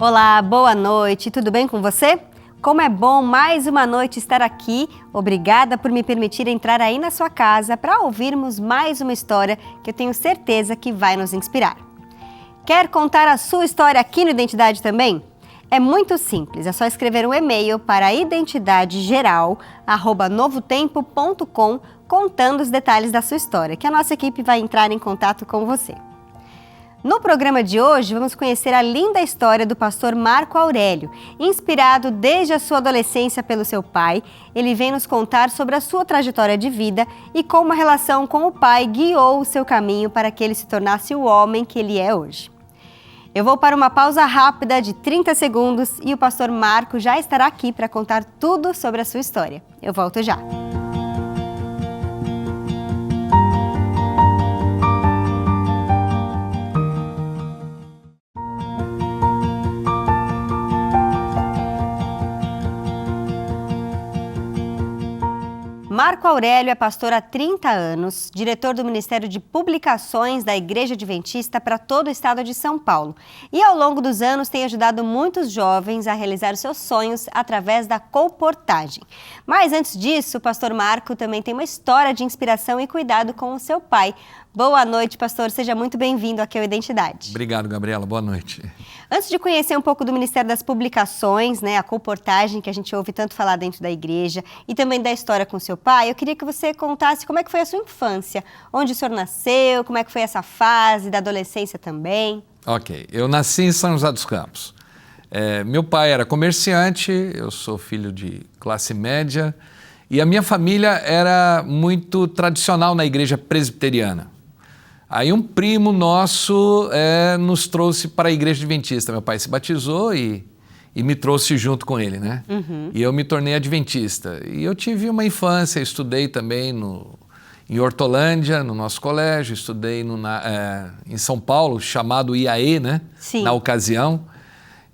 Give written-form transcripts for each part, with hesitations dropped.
Olá, boa noite, tudo bem com você? Como é bom mais uma noite estar aqui. Obrigada por me permitir entrar aí na sua casa para ouvirmos mais uma história que eu tenho certeza que vai nos inspirar. Quer contar a sua história aqui no Identidade também? É muito simples, é só escrever um e-mail para identidadegeral@novotempo.com contando os detalhes da sua história, que a nossa equipe vai entrar em contato com você. No programa de hoje, vamos conhecer a linda história do pastor Marco Aurélio. Inspirado desde a sua adolescência pelo seu pai, ele vem nos contar sobre a sua trajetória de vida e como a relação com o pai guiou o seu caminho para que ele se tornasse o homem que ele é hoje. Eu vou para uma pausa rápida de 30 segundos e o pastor Marco já estará aqui para contar tudo sobre a sua história. Eu volto já. Marco Aurélio é pastor há 30 anos, diretor do Ministério de Publicações da Igreja Adventista para todo o estado de São Paulo. E ao longo dos anos tem ajudado muitos jovens a realizar os seus sonhos através da colportagem. Mas antes disso, o pastor Marco também tem uma história de inspiração e cuidado com o seu pai. Boa noite, pastor. Seja muito bem-vindo aqui ao Identidade. Obrigado, Gabriela. Boa noite. Antes de conhecer um pouco do Ministério das Publicações, a colportagem que a gente ouve tanto falar dentro da igreja e também da história com seu pai, eu queria que você contasse como é que foi a sua infância, onde o senhor nasceu, como é que foi essa fase da adolescência também. Ok, eu nasci em São José dos Campos. Meu pai era comerciante, eu sou filho de classe média e a minha família era muito tradicional na igreja presbiteriana. Aí um primo nosso nos trouxe para a igreja adventista. Meu pai se batizou e me trouxe junto com ele, né? Uhum. E eu me tornei adventista. E eu tive uma infância, estudei também em Hortolândia, no nosso colégio, estudei em São Paulo, chamado IAE, né? Sim. Na ocasião.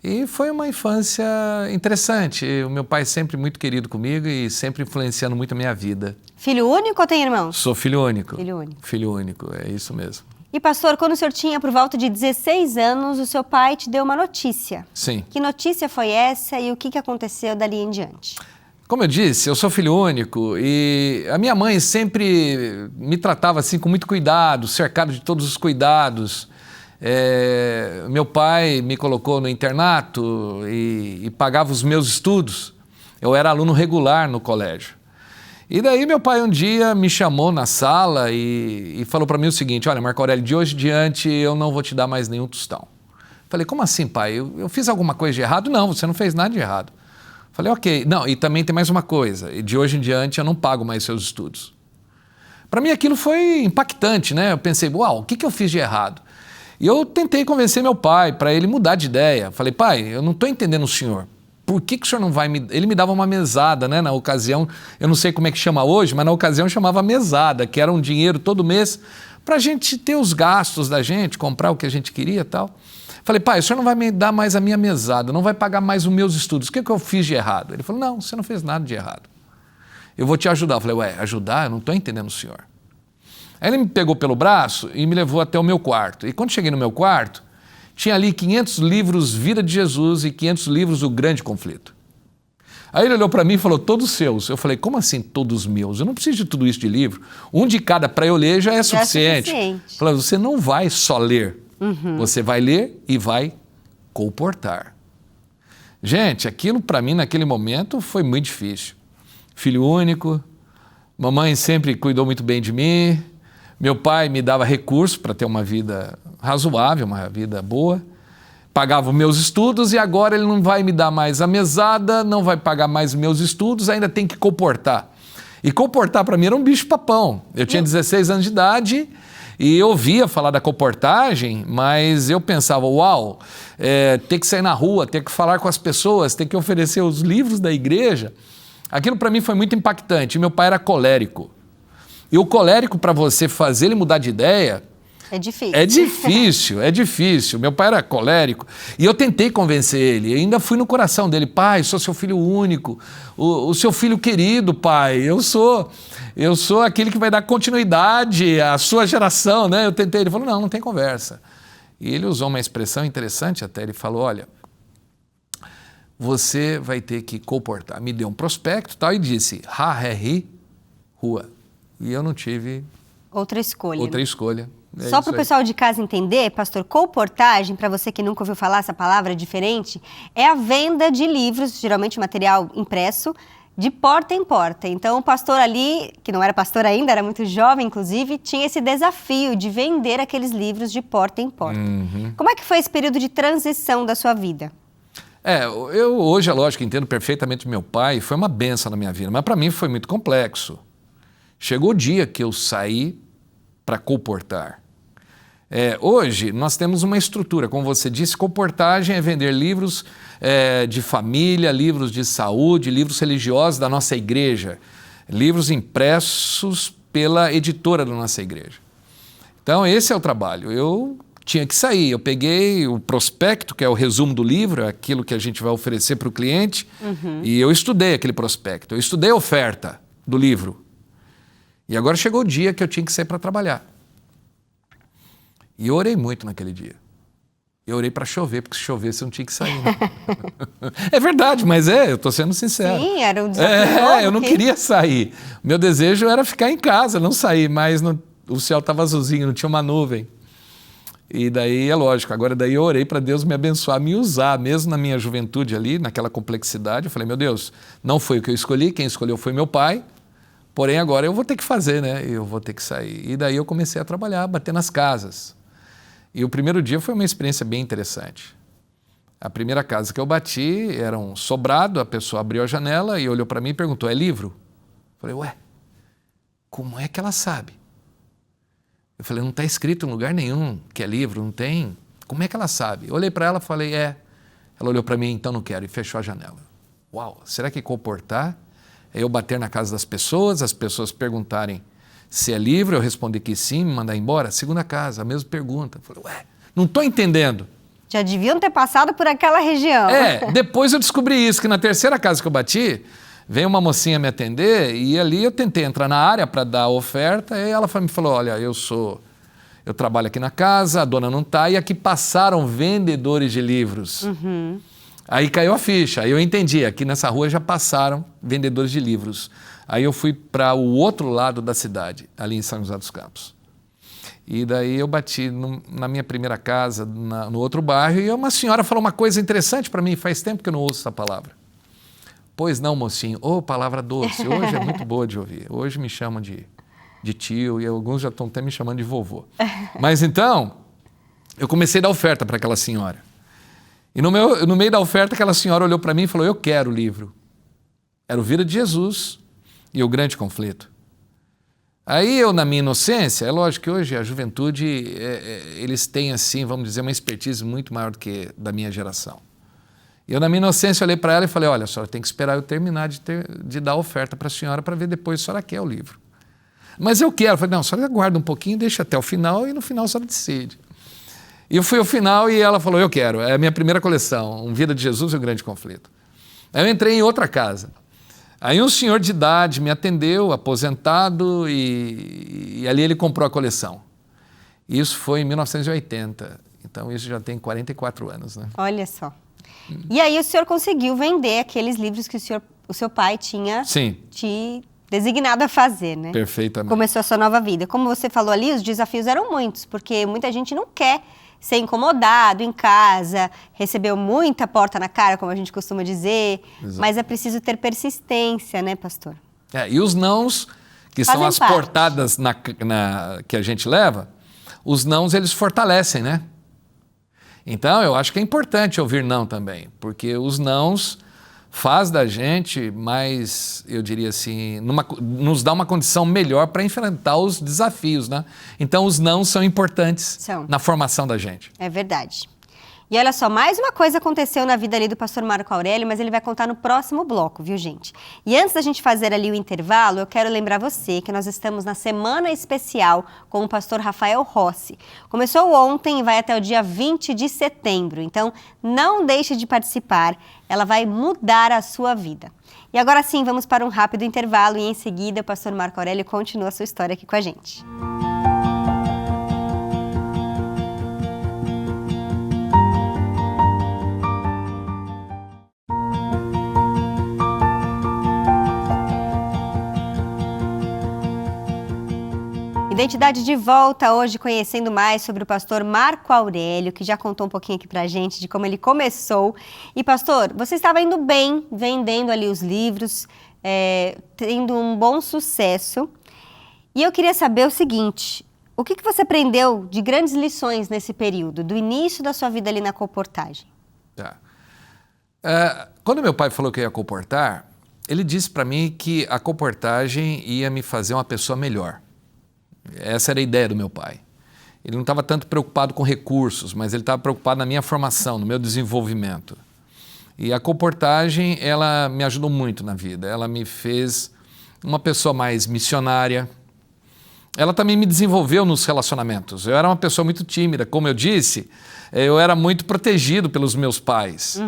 E foi uma infância interessante. O meu pai sempre muito querido comigo e sempre influenciando muito a minha vida. Filho único ou tem irmãos? Sou filho único. Filho único. Filho único, é isso mesmo. E pastor, quando o senhor tinha por volta de 16 anos, o seu pai te deu uma notícia. Sim. Que notícia foi essa e o que aconteceu dali em diante? Como eu disse, eu sou filho único e a minha mãe sempre me tratava assim com muito cuidado, cercado de todos os cuidados. Meu pai me colocou no internato e pagava os meus estudos. Eu era aluno regular no colégio. E daí meu pai um dia me chamou na sala e falou para mim o seguinte: olha, Marco Aurélio, de hoje em diante eu não vou te dar mais nenhum tostão. Falei, como assim, pai? Eu fiz alguma coisa de errado? Não, você não fez nada de errado. Falei, ok. Não, e também tem mais uma coisa, de hoje em diante eu não pago mais seus estudos. Para mim aquilo foi impactante, né? Eu pensei, uau, o que eu fiz de errado? E eu tentei convencer meu pai para ele mudar de ideia. Falei, pai, eu não estou entendendo o senhor. Por que o senhor não vai me... Ele me dava uma mesada, né? Na ocasião, eu não sei como é que chama hoje, mas na ocasião chamava mesada, que era um dinheiro todo mês para a gente ter os gastos da gente, comprar o que a gente queria e tal. Falei, pai, o senhor não vai me dar mais a minha mesada, não vai pagar mais os meus estudos. O que eu fiz de errado? Ele falou, não, você não fez nada de errado. Eu vou te ajudar. Eu falei, ajudar? Eu não estou entendendo o senhor. Aí ele me pegou pelo braço e me levou até o meu quarto. E quando cheguei no meu quarto, tinha ali 500 livros Vida de Jesus e 500 livros O Grande Conflito. Aí ele olhou para mim e falou, todos seus. Eu falei, como assim todos meus? Eu não preciso de tudo isso de livro. Um de cada para eu ler já é suficiente. Falei, você não vai só ler. Uhum. Você vai ler e vai colportar. Gente, aquilo para mim naquele momento foi muito difícil. Filho único, mamãe sempre cuidou muito bem de mim. Meu pai me dava recursos para ter uma vida razoável, uma vida boa. Pagava os meus estudos e agora ele não vai me dar mais a mesada, não vai pagar mais os meus estudos, ainda tem que comportar. E comportar para mim era um bicho-papão. Eu tinha 16 anos de idade e eu ouvia falar da comportagem, mas eu pensava, uau, ter que sair na rua, ter que falar com as pessoas, ter que oferecer os livros da igreja. Aquilo para mim foi muito impactante. Meu pai era colérico. E o colérico, para você fazer ele mudar de ideia... É difícil. É difícil. Meu pai era colérico. E eu tentei convencer ele. Eu ainda fui no coração dele. Pai, sou seu filho único. O seu filho querido, pai. Eu sou aquele que vai dar continuidade à sua geração, né? Eu tentei. Ele falou, não tem conversa. E ele usou uma expressão interessante até. Ele falou, olha, você vai ter que comportar. Me deu um prospecto e tal e disse, rua. E eu não tive outra escolha. Outra escolha. Só para o pessoal de casa entender, pastor, colportagem, para você que nunca ouviu falar essa palavra diferente, é a venda de livros, geralmente material impresso, de porta em porta. Então o pastor ali, que não era pastor ainda, era muito jovem inclusive, tinha esse desafio de vender aqueles livros de porta em porta. Como é que foi esse período de transição da sua vida? Eu hoje, é lógico, entendo perfeitamente meu pai, foi uma benção na minha vida, mas para mim foi muito complexo. Chegou o dia que eu saí para colportar. Hoje nós temos uma estrutura, como você disse, colportagem é vender livros de família, livros de saúde, livros religiosos da nossa igreja, livros impressos pela editora da nossa igreja. Então esse é o trabalho. Eu tinha que sair, eu peguei o prospecto, que é o resumo do livro, é aquilo que a gente vai oferecer para o cliente, e eu estudei aquele prospecto, eu estudei a oferta do livro. E agora chegou o dia que eu tinha que sair para trabalhar. E eu orei muito naquele dia. Eu orei para chover, porque se chovesse eu não tinha que sair. Né? É verdade, mas eu estou sendo sincero. Sim, era um desafio. Eu não queria sair. Meu desejo era ficar em casa, não sair, mas o céu estava azulzinho, não tinha uma nuvem. E daí é lógico, agora daí eu orei para Deus me abençoar, me usar, mesmo na minha juventude ali, naquela complexidade. Eu falei, meu Deus, não foi o que eu escolhi, quem escolheu foi meu pai. Porém, agora eu vou ter que fazer, né? Eu vou ter que sair. E daí eu comecei a trabalhar, bater nas casas. E o primeiro dia foi uma experiência bem interessante. A primeira casa que eu bati era um sobrado, a pessoa abriu a janela e olhou para mim e perguntou, é livro? Eu falei, ué, como é que ela sabe? Eu falei, não está escrito em lugar nenhum que é livro, não tem. Como é que ela sabe? Eu olhei para ela e falei, Ela olhou para mim, então não quero, e fechou a janela. Uau, será que comportar? Eu bater na casa das pessoas, as pessoas perguntarem se é livre, eu respondi que sim, me mandar embora. Segunda casa, a mesma pergunta. Eu falei, não estou entendendo. Já deviam ter passado por aquela região. Depois eu descobri isso, que na terceira casa que eu bati, veio uma mocinha me atender e ali eu tentei entrar na área para dar a oferta e ela me falou, olha, eu trabalho aqui na casa, a dona não está e aqui passaram vendedores de livros. Aí caiu a ficha, aí eu entendi, aqui nessa rua já passaram vendedores de livros. Aí eu fui para o outro lado da cidade, ali em São José dos Campos. E daí eu bati na minha primeira casa, no outro bairro, e uma senhora falou uma coisa interessante para mim, faz tempo que eu não ouço essa palavra. Pois não, mocinho, palavra doce, hoje é muito boa de ouvir. Hoje me chamam de tio e alguns já estão até me chamando de vovô. Mas então, eu comecei a dar oferta para aquela senhora. E no meio da oferta, aquela senhora olhou para mim e falou, eu quero o livro. Era o Vida de Jesus e o Grande Conflito. Aí eu, na minha inocência, é lógico que hoje a juventude, eles têm assim, vamos dizer, uma expertise muito maior do que da minha geração. E eu, na minha inocência, olhei para ela e falei, olha, a senhora tem que esperar eu terminar de dar a oferta para a senhora para ver depois se a senhora quer o livro. Mas eu quero. Eu falei, não, a senhora aguarda um pouquinho, deixa até o final e no final a senhora decide. E eu fui ao final e ela falou, eu quero, é a minha primeira coleção, um Vida de Jesus e o Grande Conflito. Aí eu entrei em outra casa. Aí um senhor de idade me atendeu, aposentado, e ali ele comprou a coleção. Isso foi em 1980, então isso já tem 44 anos, né? Olha só. E aí o senhor conseguiu vender aqueles livros que o seu pai tinha te designado a fazer, né? Perfeitamente. Começou a sua nova vida. Como você falou ali, os desafios eram muitos, porque muita gente não quer ser incomodado em casa, recebeu muita porta na cara, como a gente costuma dizer, Exato. Mas é preciso ter persistência, né, pastor? E os nãos, que são as portadas que a gente leva, os nãos eles fortalecem, né? Então eu acho que é importante ouvir não também, porque os nãos faz da gente mais, eu diria assim, nos dá uma condição melhor para enfrentar os desafios, né? Então os não são importantes na formação da gente. É verdade. E olha só, mais uma coisa aconteceu na vida ali do pastor Marco Aurélio, mas ele vai contar no próximo bloco, viu, gente? E antes da gente fazer ali o intervalo, eu quero lembrar você que nós estamos na semana especial com o pastor Rafael Rossi. Começou ontem e vai até o dia 20 de setembro, então não deixe de participar, ela vai mudar a sua vida. E agora sim, vamos para um rápido intervalo e em seguida o pastor Marco Aurélio continua a sua história aqui com a gente. Identidade de volta hoje, conhecendo mais sobre o pastor Marco Aurélio, que já contou um pouquinho aqui pra gente de como ele começou. E pastor, você estava indo bem, vendendo ali os livros, tendo um bom sucesso. E eu queria saber o seguinte, o que você aprendeu de grandes lições nesse período, do início da sua vida ali na colportagem? Quando meu pai falou que eu ia colportar, ele disse para mim que a colportagem ia me fazer uma pessoa melhor. Essa era a ideia do meu pai. Ele não estava tanto preocupado com recursos, mas ele estava preocupado na minha formação, no meu desenvolvimento. E a colportagem, ela me ajudou muito na vida. Ela me fez uma pessoa mais missionária. Ela também me desenvolveu nos relacionamentos. Eu era uma pessoa muito tímida. Como eu disse, eu era muito protegido pelos meus pais.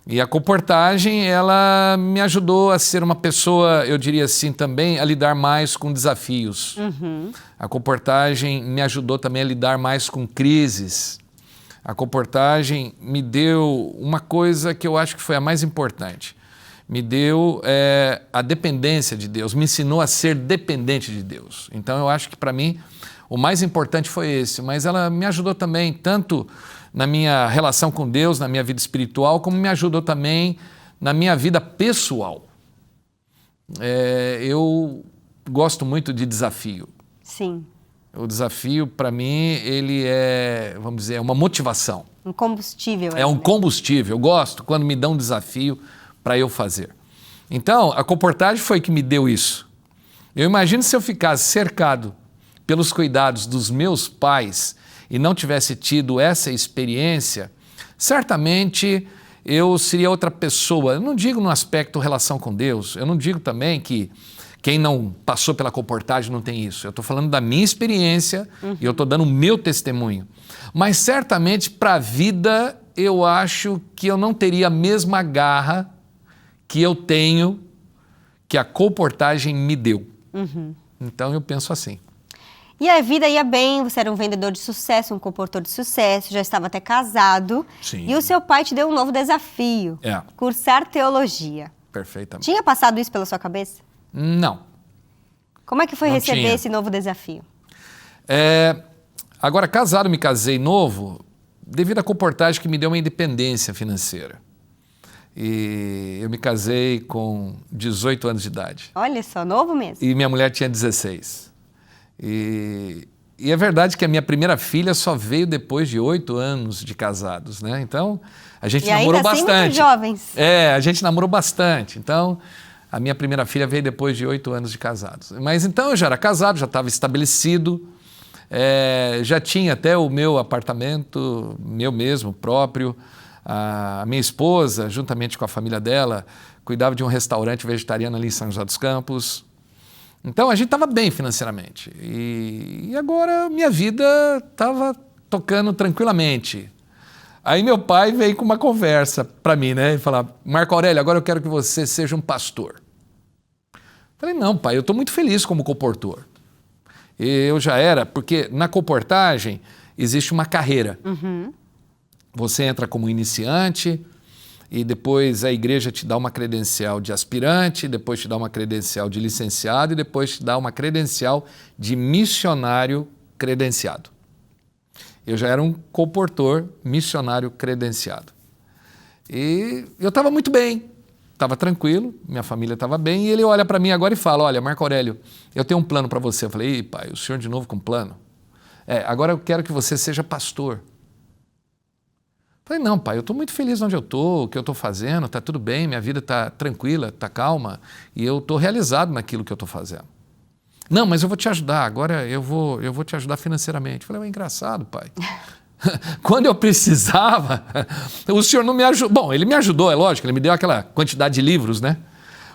E a colportagem, ela me ajudou a ser uma pessoa, eu diria assim também, a lidar mais com desafios. A colportagem me ajudou também a lidar mais com crises. A colportagem me deu uma coisa que eu acho que foi a mais importante. Me deu a dependência de Deus, me ensinou a ser dependente de Deus. Então eu acho que para mim o mais importante foi esse, mas ela me ajudou também tanto na minha relação com Deus, na minha vida espiritual, como me ajudou também na minha vida pessoal. Eu gosto muito de desafio. Sim. O desafio, para mim, ele vamos dizer, uma motivação. Um combustível. É um combustível. Eu gosto quando me dão um desafio para eu fazer. Então, a colportagem foi que me deu isso. Eu imagino se eu ficasse cercado pelos cuidados dos meus pais e não tivesse tido essa experiência, certamente eu seria outra pessoa. Eu não digo no aspecto relação com Deus, eu não digo também que quem não passou pela colportagem não tem isso. Eu estou falando da minha experiência e eu estou dando o meu testemunho. Mas certamente para a vida eu acho que eu não teria a mesma garra que eu tenho, que a colportagem me deu. Então eu penso assim. E a vida ia bem, você era um vendedor de sucesso, um comportor de sucesso, já estava até casado. Sim. E o seu pai te deu um novo desafio, cursar teologia. Perfeitamente. Tinha passado isso pela sua cabeça? Não. Como é que foi Não receber tinha. esse novo desafio? Agora, casado, me casei novo, devido à colportagem que me deu uma independência financeira. E eu me casei com 18 anos de idade. Olha só, novo mesmo. E minha mulher tinha 16. E é verdade que a minha primeira filha só veio depois de 8 anos de casados, né? Então, a gente namorou ainda assim, bastante. muito jovens. A gente namorou bastante. Então, a minha primeira filha veio depois de 8 anos de casados. Mas então eu já era casado, já estava estabelecido, já tinha até o meu apartamento, meu mesmo, próprio. A minha esposa, juntamente com a família dela, cuidava de um restaurante vegetariano ali em São José dos Campos. Então, a gente estava bem financeiramente. E agora minha vida estava tocando tranquilamente. Aí meu pai veio com uma conversa para mim, né? E falar, Marco Aurélio, agora eu quero que você seja um pastor. Falei, não, pai, eu estou muito feliz como colportor. Eu já era, porque na colportagem existe uma carreira. Você entra como iniciante e depois a igreja te dá uma credencial de aspirante, depois te dá uma credencial de licenciado e depois te dá uma credencial de missionário credenciado. Eu já era um colportor missionário credenciado. E eu estava muito bem, estava tranquilo, minha família estava bem, e ele olha para mim agora e fala, olha, Marco Aurélio, eu tenho um plano para você. Eu falei, pai, o senhor de novo com plano? Agora eu quero que você seja pastor. Falei, não, pai, eu estou muito feliz onde eu estou, o que eu estou fazendo, está tudo bem, minha vida está tranquila, está calma, e eu estou realizado naquilo que eu estou fazendo. Não, mas eu vou te ajudar, agora eu vou te ajudar financeiramente. Falei, é engraçado, pai. Quando eu precisava, o senhor não me ajudou. Bom, ele me ajudou, é lógico, ele me deu aquela quantidade de livros, né?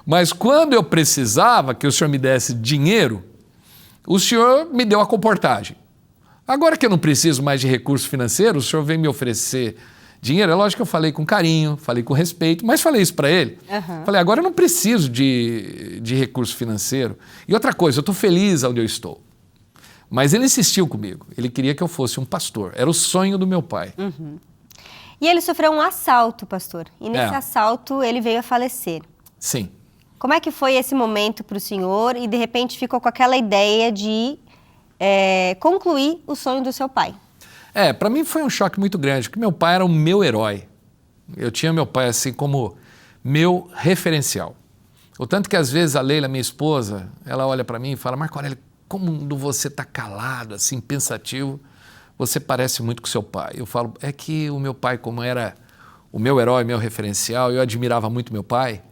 Mas quando eu precisava que o senhor me desse dinheiro, o senhor me deu a colportagem. Agora que eu não preciso mais de recurso financeiro, o senhor vem me oferecer dinheiro. É lógico que eu falei com carinho, falei com respeito, mas falei isso para ele. Falei, agora eu não preciso de recurso financeiro. E outra coisa, eu estou feliz onde eu estou. Mas ele insistiu comigo, ele queria que eu fosse um pastor. Era o sonho do meu pai. E ele sofreu um assalto, pastor. E nesse assalto ele veio a falecer. Sim. Como é que foi esse momento para o senhor e de repente ficou com aquela ideia de concluir o sonho do seu pai? Para mim foi um choque muito grande, porque meu pai era o meu herói. Eu tinha meu pai assim como meu referencial. O tanto que às vezes a Leila, minha esposa, ela olha para mim e fala: Marco Aurélio, como você está calado, assim, pensativo, você parece muito com seu pai. Eu falo, é que o meu pai, como era o meu herói, meu referencial, eu admirava muito meu pai,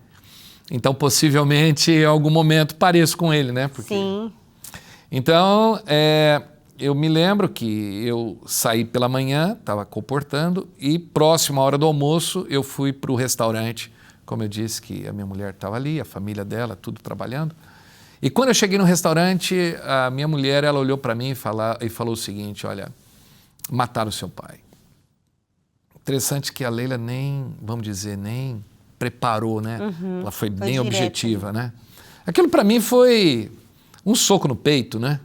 então possivelmente em algum momento pareço com ele, né? Sim. Então, eu me lembro que eu saí pela manhã, estava comportando, e próximo à hora do almoço eu fui para o restaurante, como eu disse que a minha mulher estava ali, a família dela, tudo trabalhando. E quando eu cheguei no restaurante, a minha mulher, ela olhou para mim e falou o seguinte: olha, mataram o seu pai. Interessante que a Leila nem, vamos dizer, nem preparou, né? Uhum. Ela foi bem direto. objetiva, né? Aquilo para mim foi um soco no peito, né?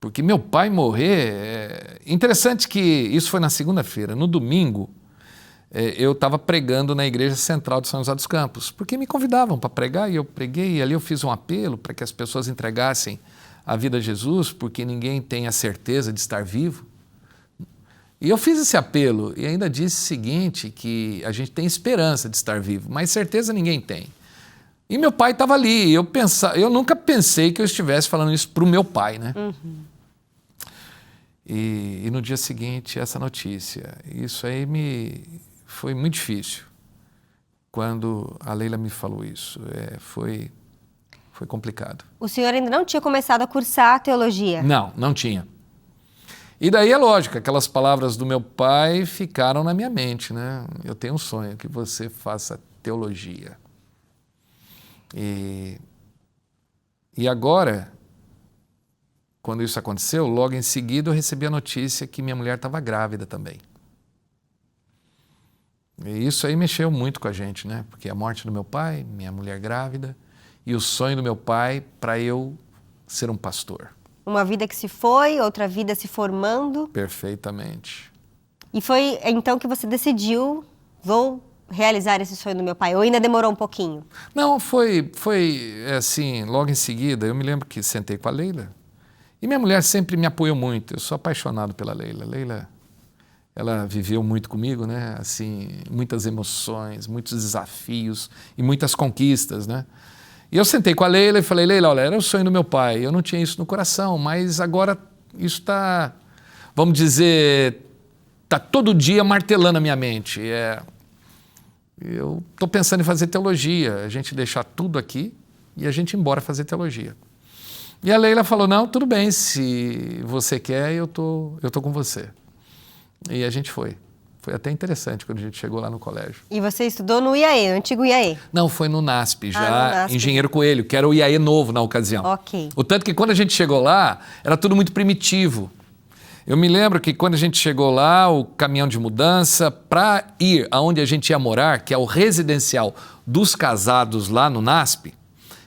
Porque meu pai morrer... Interessante que isso foi na segunda-feira. No domingo, eu estava pregando na Igreja Central de São José dos Campos, porque me convidavam para pregar e eu preguei, e ali eu fiz um apelo para que as pessoas entregassem a vida a Jesus, porque ninguém tem a certeza de estar vivo. E eu fiz esse apelo e ainda disse o seguinte, que a gente tem esperança de estar vivo, mas certeza ninguém tem. E meu pai estava ali, eu nunca pensei que eu estivesse falando isso para o meu pai, né? Uhum. E no dia seguinte, essa notícia. Isso aí foi muito difícil. Quando a Leila me falou isso, foi complicado. O senhor ainda não tinha começado a cursar teologia? Não tinha. E daí é lógico, aquelas palavras do meu pai ficaram na minha mente, né? Eu tenho um sonho, que você faça teologia. E agora, quando isso aconteceu, logo em seguida eu recebi a notícia que minha mulher estava grávida também. E isso aí mexeu muito com a gente, né? Porque a morte do meu pai, minha mulher grávida, e o sonho do meu pai para eu ser um pastor. Uma vida que se foi, outra vida se formando. Perfeitamente. E foi então que você decidiu, vou realizar esse sonho do meu pai, ou ainda demorou um pouquinho? Não, foi assim, logo em seguida, eu me lembro que sentei com a Leila, e minha mulher sempre me apoiou muito, eu sou apaixonado pela Leila. Leila, ela viveu muito comigo, né? Assim, muitas emoções, muitos desafios e muitas conquistas, né? E eu sentei com a Leila e falei: Leila, olha, era o sonho do meu pai, eu não tinha isso no coração, mas agora isso está, vamos dizer, está todo dia martelando a minha mente. Eu estou pensando em fazer teologia, a gente deixar tudo aqui e a gente ir embora fazer teologia. E a Leila falou: não, tudo bem, se você quer, eu tô com você. E a gente foi. Foi até interessante quando a gente chegou lá no colégio. E você estudou no IAE, no antigo IAE? Não, foi no NASP, já no NASP. Engenheiro Coelho, que era o IAE novo na ocasião. Ok. O tanto que quando a gente chegou lá, era tudo muito primitivo. Eu me lembro que quando a gente chegou lá, o caminhão de mudança, para ir aonde a gente ia morar, que é o residencial dos casados lá no NASP,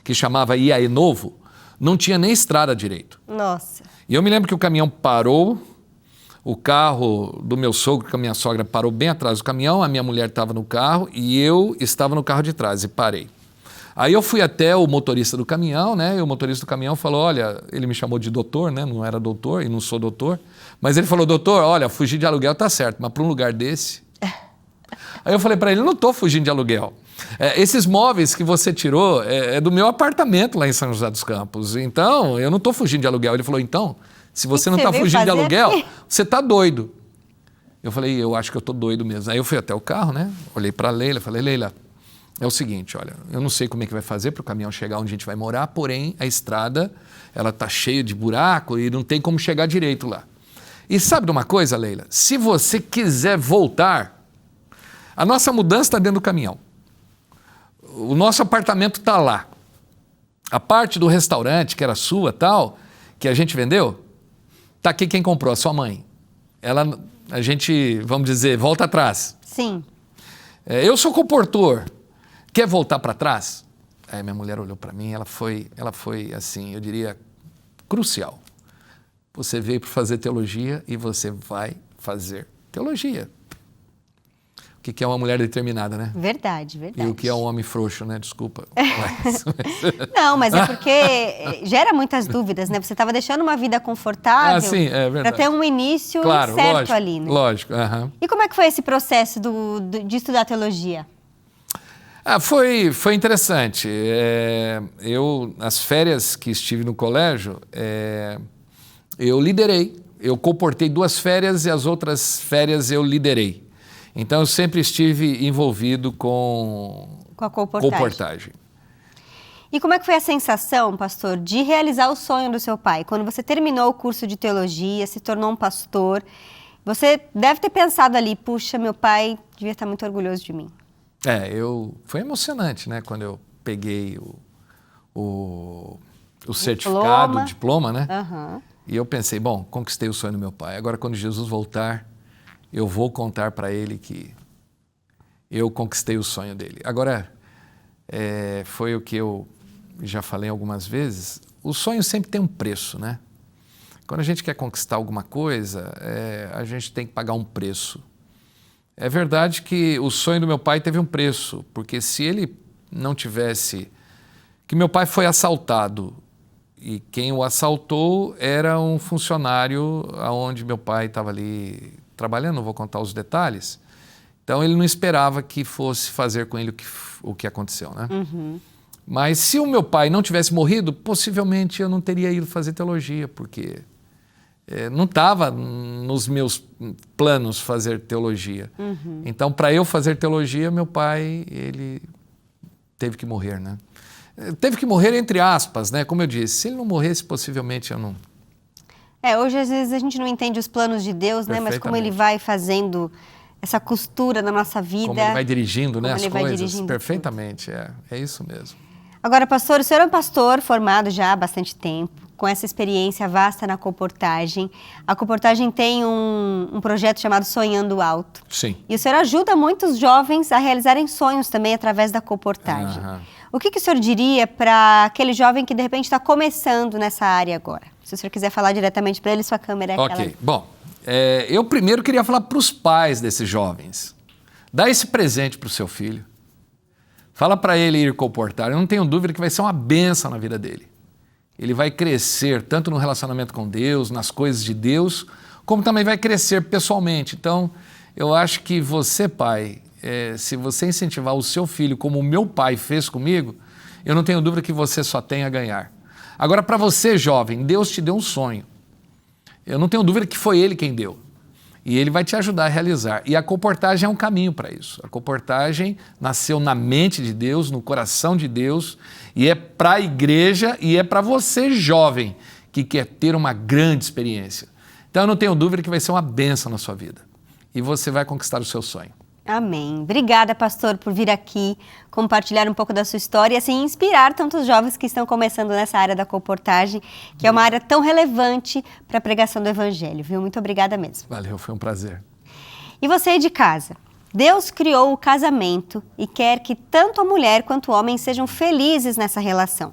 que chamava IAE Novo, não tinha nem estrada direito. Nossa. E eu me lembro que o caminhão parou, o carro do meu sogro com a minha sogra parou bem atrás do caminhão, a minha mulher estava no carro e eu estava no carro de trás e parei. Aí eu fui até o motorista do caminhão, né? E o motorista do caminhão falou: olha, ele me chamou de doutor, né? Não era doutor e não sou doutor. Mas ele falou: doutor, olha, fugir de aluguel tá certo, mas para um lugar desse... Aí eu falei para ele: não estou fugindo de aluguel. Esses móveis que você tirou é do meu apartamento lá em São José dos Campos. Então, eu não estou fugindo de aluguel. Ele falou: então, se você não está fugindo de aluguel, você está doido. Eu falei: eu acho que eu estou doido mesmo. Aí eu fui até o carro, né? Olhei para a Leila, falei: Leila, é o seguinte, olha, eu não sei como é que vai fazer para o caminhão chegar onde a gente vai morar, porém a estrada, ela está cheia de buraco e não tem como chegar direito lá. E sabe de uma coisa, Leila? Se você quiser voltar, a nossa mudança está dentro do caminhão. O nosso apartamento está lá. A parte do restaurante, que era sua, tal, que a gente vendeu, está aqui quem comprou, a sua mãe. A gente, vamos dizer, volta atrás. Sim. Eu sou comportor. Quer voltar para trás? Aí minha mulher olhou para mim, ela foi assim, eu diria, crucial. Você veio para fazer teologia e você vai fazer teologia. que é uma mulher determinada, né? Verdade. E o que é um homem frouxo, né? Desculpa. Não, mas é porque gera muitas dúvidas, né? Você estava deixando uma vida confortável sim, é verdade. Para ter um início certo, lógico, ali, né? Lógico. E como é que foi esse processo de estudar teologia? Foi interessante. As férias que estive no colégio, eu liderei. Eu comportei 2 férias e as outras férias eu liderei. Então, eu sempre estive envolvido com a comportagem. E como é que foi a sensação, pastor, de realizar o sonho do seu pai? Quando você terminou o curso de teologia, se tornou um pastor, você deve ter pensado ali, puxa, meu pai devia estar muito orgulhoso de mim. Foi emocionante, né? Quando eu peguei o certificado, o diploma, né? Uhum. E eu pensei, bom, conquistei o sonho do meu pai. Agora, quando Jesus voltar, eu vou contar para ele que eu conquistei o sonho dele. Agora, foi o que eu já falei algumas vezes, o sonho sempre tem um preço, né? Quando a gente quer conquistar alguma coisa, a gente tem que pagar um preço. É verdade que o sonho do meu pai teve um preço, porque se ele não tivesse... Que meu pai foi assaltado e quem o assaltou era um funcionário onde meu pai estava ali trabalhando, não vou contar os detalhes. Então ele não esperava que fosse fazer com ele o que aconteceu, né? Uhum. Mas se o meu pai não tivesse morrido, possivelmente eu não teria ido fazer teologia, porque não estava nos meus planos fazer teologia. Uhum. Então, para eu fazer teologia, meu pai, ele teve que morrer, né? Teve que morrer entre aspas, né? Como eu disse, se ele não morresse, possivelmente eu não... Hoje às vezes a gente não entende os planos de Deus, né? Mas como ele vai fazendo essa costura na nossa vida... Como ele vai dirigindo, né, as coisas. Dirigindo perfeitamente, é isso mesmo. Agora, pastor, o senhor é um pastor formado já há bastante tempo, com essa experiência vasta na comportagem. A comportagem tem um projeto chamado Sonhando Alto. Sim. E o senhor ajuda muitos jovens a realizarem sonhos também através da comportagem. O que o senhor diria para aquele jovem que de repente está começando nessa área agora? Se o senhor quiser falar diretamente para ele, sua câmera é aquela. Ok, bom, eu primeiro queria falar para os pais desses jovens. Dá esse presente para o seu filho. Fala para ele ir comportar. Eu não tenho dúvida que vai ser uma bênção na vida dele. Ele vai crescer tanto no relacionamento com Deus, nas coisas de Deus, como também vai crescer pessoalmente. Então, eu acho que você, pai, se você incentivar o seu filho como o meu pai fez comigo, eu não tenho dúvida que você só tem a ganhar. Agora, para você, jovem, Deus te deu um sonho. Eu não tenho dúvida que foi Ele quem deu. E Ele vai te ajudar a realizar. E a comportagem é um caminho para isso. A comportagem nasceu na mente de Deus, no coração de Deus, e é para a igreja e é para você, jovem, que quer ter uma grande experiência. Então, eu não tenho dúvida que vai ser uma bênção na sua vida. E você vai conquistar o seu sonho. Amém. Obrigada, pastor, por vir aqui compartilhar um pouco da sua história e assim inspirar tantos jovens que estão começando nessa área da comportagem, que é uma área tão relevante para a pregação do evangelho, viu? Muito obrigada mesmo. Valeu, foi um prazer. E você aí de casa? Deus criou o casamento e quer que tanto a mulher quanto o homem sejam felizes nessa relação.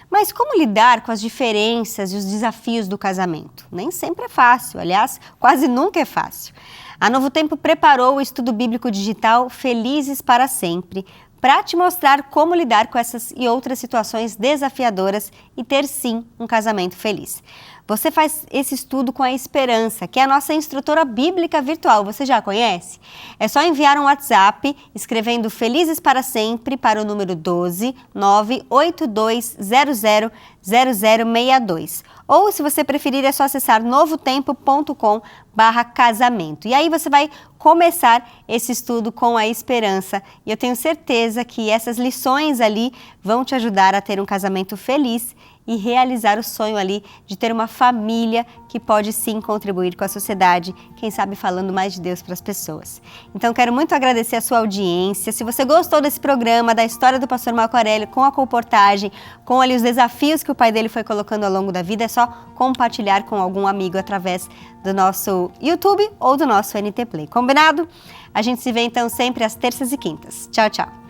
Mas como lidar com as diferenças e os desafios do casamento? Nem sempre é fácil, aliás, quase nunca é fácil. A Novo Tempo preparou o estudo bíblico digital Felizes para Sempre para te mostrar como lidar com essas e outras situações desafiadoras e ter sim um casamento feliz. Você faz esse estudo com a Esperança, que é a nossa instrutora bíblica virtual. Você já a conhece? É só enviar um WhatsApp escrevendo Felizes para Sempre para o número 12 98200 0062. Ou, se você preferir, é só acessar novotempo.com/casamento. E aí você vai começar esse estudo com a Esperança. E eu tenho certeza que essas lições ali vão te ajudar a ter um casamento feliz e realizar o sonho ali de ter uma família que pode sim contribuir com a sociedade, quem sabe falando mais de Deus para as pessoas. Então quero muito agradecer a sua audiência. Se você gostou desse programa, da história do pastor Marco Aurélio com a comportagem, com ali os desafios que o pai dele foi colocando ao longo da vida, é só compartilhar com algum amigo através do nosso YouTube ou do nosso NT Play. Combinado? A gente se vê então sempre às terças e quintas. Tchau, tchau.